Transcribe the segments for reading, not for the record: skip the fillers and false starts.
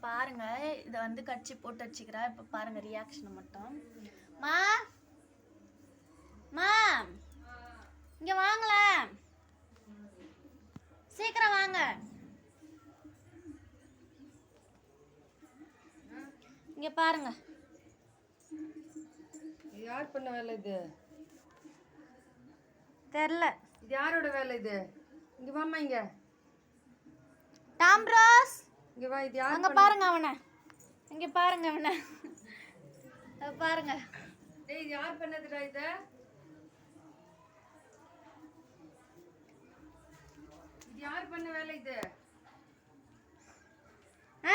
பாருங்க, இதை வந்து கட்சி போட்டு வச்சுக்கிறா. இப்போ பாருங்க ரியாக்ஷனை மட்டும். மா மா இங்க வாங்கல, சீக்கிரம் வாங்க. இங்க பாருங்க. இது யார் பண்ண வேலை? இது தெரியல. இது யாரோட வேலை? இது இங்க வாமா, இங்க டாம் ரோஸ் இங்க வா. இது யார்? அங்க பாருங்க அவனை, இங்க பாருங்க அவனை பாருங்க. டேய், இது யார் பண்ணதுடா? இது யார் பண்ண வேலை? இது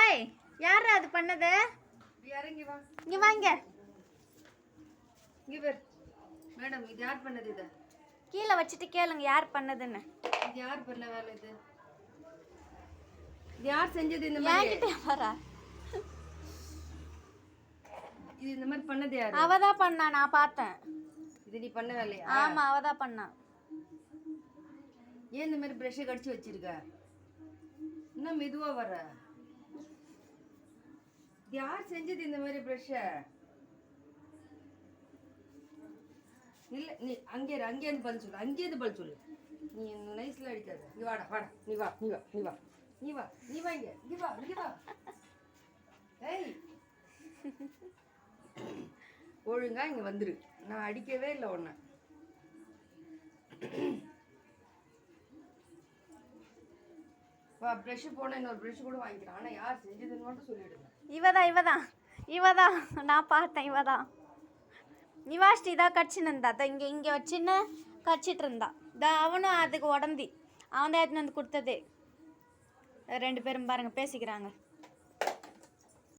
ஏய், யாரா அது பண்ணது? இறங்கி வா, இங்க வாங்க. இங்க பேர் மேடம், இது யார் பண்ணது? இது கீழே வச்சுட்டு கேளுங்க யார் பண்ணதுன்னு. இது யார் பண்ண வேலை? இது யார் செஞ்சது? இந்த மாதிரி என்கிட்ட வரா. இது இந்த மாதிரி பண்ணது யாரு? அவதான் பண்ணா, நான் பார்த்தேன். இது நீ பண்ண வேலையா? ஆமா, அவதான் பண்ணா. ஏன் இந்த மாதிரி பிரஷ் கடிச்சு வச்சிருக்க? இன்னும் மெதுவா வர. யார் செஞ்சது இந்த மாதிரி பிரஷ்? இல்ல, நீ அங்கே இருந்து பதில் சொல்லு. அங்கே இருந்து பதில் சொல்லு. நீ என்ன நைஸ்ல அடிக்காத. இங்க வாடா, வாடா. நீ வா, நீ வா, நீ வா, நீ வா, நீ வா, இங்க இங்க வா, இங்க வா. ஏய், ஒழுங்கா இங்க வந்துரு. நான் அடிக்கவே இல்லை உன்னை. ப்ரெஷ் போன இன்னொரு ப்ரெஷ் கூட வாங்கிக்கிறேன். ஆனால் யார் செஞ்சதுன்னு மட்டும் சொல்லிடுங்க. இவதான் நான் பார்த்தேன். இவதான் நிவாஷ்டி தான் கட்சின்னு இருந்தா. இங்கே இங்கே வச்சுன்னு கட்சிட்டு இருந்தா. அவனும் அதுக்கு உடந்தி. அவன் தான் எடுத்துன்னு வந்து கொடுத்ததே. 2 பேரும் பாருங்க பேசிக்கிறாங்க.